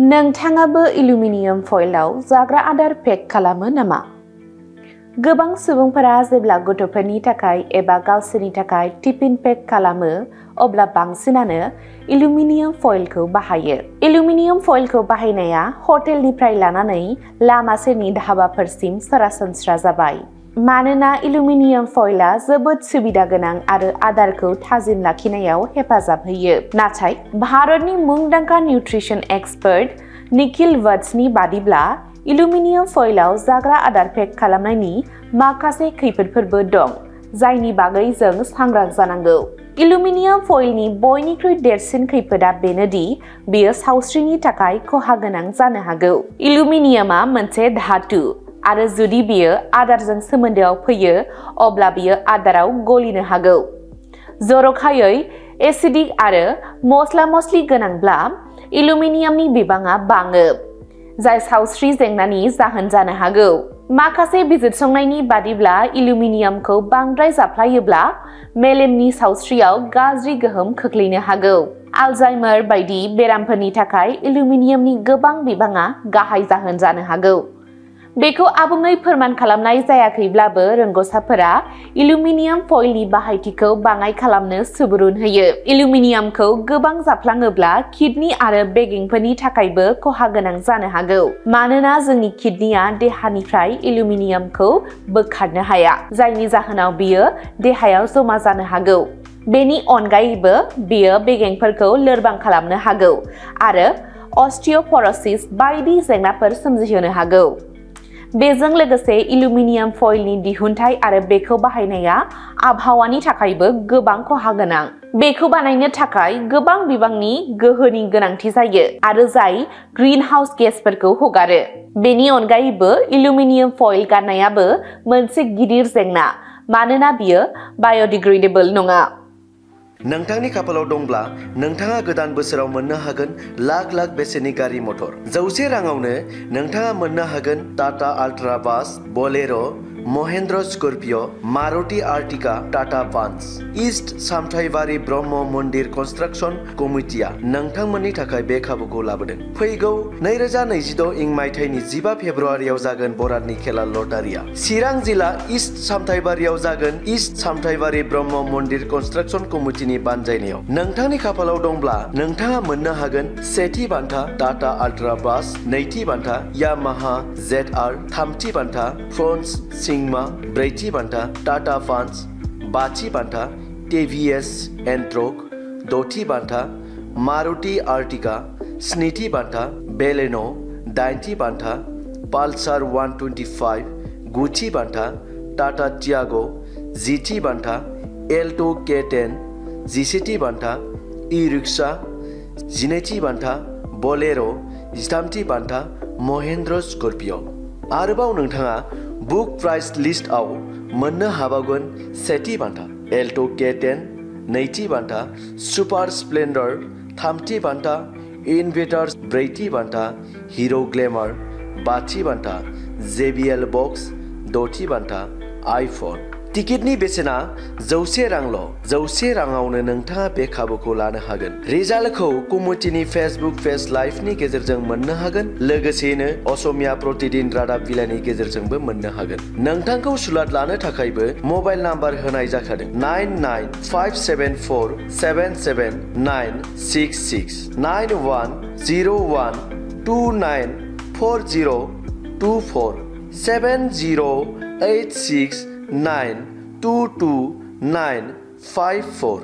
नोंथाङाबो एलुमिनियाम फइलआव जाग्रा आदार पेक खालामो नामा? गोबां सुबुंफोरा जेब्ला गथ'फोरनि थाखाय एबा गावसोरनि थाखाय टिफिन पेक खालामो अब्ला बांसिनानो एलुमिनियाम फइलखौ बाहायो। एलुमिनियाम फइलखौ बाहायनाया हटेलनिफ्राय लानानै लामा सेरनि धाबाफोरसिम सरासनस्रा जाबाय। मानोना एलुमिनियाम फइलआ जोबोद सुबिदा गोनां आरो आदारखौ थाजिम लाखिनायाव हेफाजाब होयो। नाथाय भारतनि मुंदांखा निउट्रिसन एक्सपार्ट निखिल वत्सनि बादिब्ला एलुमिनियाम फइलआव जाग्रा आदार पेक खालामनायनि माखासे खैफोदफोरबो दं, जायनि बागै जों सांग्रां जानांगौ। एलुमिनियाम फइलनि बयनिख्रुइ देरसिन खैफोदा बेनोदि बेयो सावस्रिनि थाखाय खहा गोनां जानो हागौ। एलुमिनियामआ मोनसे धातु आरो जुदि बेयो आदारजों सोमोन्दोआव फैयो अब्ला बेयो आदाराव गलिनो हागौ। जर'खायै एसिडिक आरो मस्ला-मस्लि गोनांब्ला एलुमिनियामनि बिबाङा बाङो, जाय सावस्रि जेंनानि जाहोन जानो हागौ। माखासे बिजिरसंनायनि बादिब्ला एलुमिनियामखौ बांद्राय जाफ्लायोब्ला मेलेमनि सावस्रियाव गाज्रि गोहोम खोख्लैनो हागौ। आलजाइमार बायदि बेरामफोरनि थाखाय एलुमिनियामनि गोबां बिबाङा गाहाय जाहोन जानो हागौ। बेखौ आबुङै फोरमान खालामनाय जायाखैब्लाबो रोंग'साफोरा एलुमिनियाम फइलनि बाहायथिखौ बाङाइ खालामनो सुबुरुन होयो। एलुमिनियामखौ गोबां जाफ्लाङोब्ला किडनि आरो बेगेंफोरनि थाखायबो खहा गोनां जानो हागौ, मानोना जोंनि किडनिया देहानिफ्राय एलुमिनियामखौ बोखारनो हाया, जायनि जाहोनाव बेयो देहायाव जमा जानो हागौ। बेनि अनगायैबो बेयो बेगेंफोरखौ लोरबां खालामनो हागौ आरो अस्टिय'प'र'सिस बायदि जेंनाफोर सोमजिहोनो हागौ। बेजों लोगोसे एलुमिनियाम फइलनि दिहुनथाय आरो बेखौ बाहायनाया आबहावानि थाखायबो गोबां खहा गोनां। बेखौ बानायनो थाखाय गोबां बिबांनि गोहोनि गोनांथि जायो आरो जाय ग्रीनहाउस गेसफोरखौ हगारो। बेनि अनगायैबो एलुमिनियाम फइल गारनायाबो मोनसे गिदिर जेंना, मानोना बियो बाय'डिग्रेडेबल नङा। नोंथांनि खाफालाव दंब्ला नोंथाङा गोदान बोसोराव मोननो हागोन लाख लाख बेसेननि गारि मटर। 100 राङावनो नोंथाङा मोननो हागोन टाटा आल्ट्रा बास, बलेर', महेन्द्र स्कर्पिय', मारुति आर्टिका, टाटा पान्च। इस्ट सामथाइबारि ब्रह्म मन्दिर कनस्ट्राक्सन कमिटिया नोंथांमोननि थाखाय बे खाबुखौ लाबोदों। फैगौ 2026 इं मायथाइनि 15 फेब्रुआरियाव जागोन बरादनि खेला लटारिया। चिरां जिल्ला इस्ट सामथाइबारियाव जागोन इस्ट सामथाइबारि ब्रह्म मन्दिर कनस्ट्राक्सन कमिटिनि बानजायनायाव। नोंथांनि खाफालाव दंब्ला नोंथाङा मोननो हागोन सेथि बान्था टाटा आल्ट्रा बास, नैथि बान्था यामाहा ZR, थामथि बान्था फ्रन्स सिग्मा, ब्रैथि बान्था टाटा पान्च, बाथि बान्था टिभिएस एन्ट्रक, द'थि बान्था मारुति आर्टिका, स्निथि बान्था बेलेन', दाइनथि बान्था पालसार 125, गुथि बान्था टाटा टियाग', जिथि बान्था एल्ट' K10, जिसेथि बान्था इ-रिक्शा, जिनैथि बान्था बलेर', जिथामथि बान्था महेन्द्र स्कर्पिय'। आरोबाव नोंथाङा बुक प्राइस लिस्टआव मोननो हाबावगोन सेथि बान्था एल्ट' K10, नैथि बान्था सुपार स्प्लेन्डर, थामथि बान्था इनभेटार्स, ब्रैथि बान्था हिर' ग्लेमार, बाथि बान्था JBL बक्स, द'थि बान्था आइफन। टिकेटनि बेसेना 100 रांल'। 100 राङावनो नोंथाङा बे खाबुखौ लानो हागोन। रिजाल्टखौ कमिटिनि फेसबुक पेज लाइभनि गेजेरजों मोननो हागोन, लोगोसेयैनो असमिया प्रतिदिन रादाब बिलाइनि गेजेरजोंबो मोननो हागोन। नोंथांखौ सुलाद लानो थाखायबो मबाइल नाम्बार होनाय जाखादों 9957477966 9101294024 708692295 4।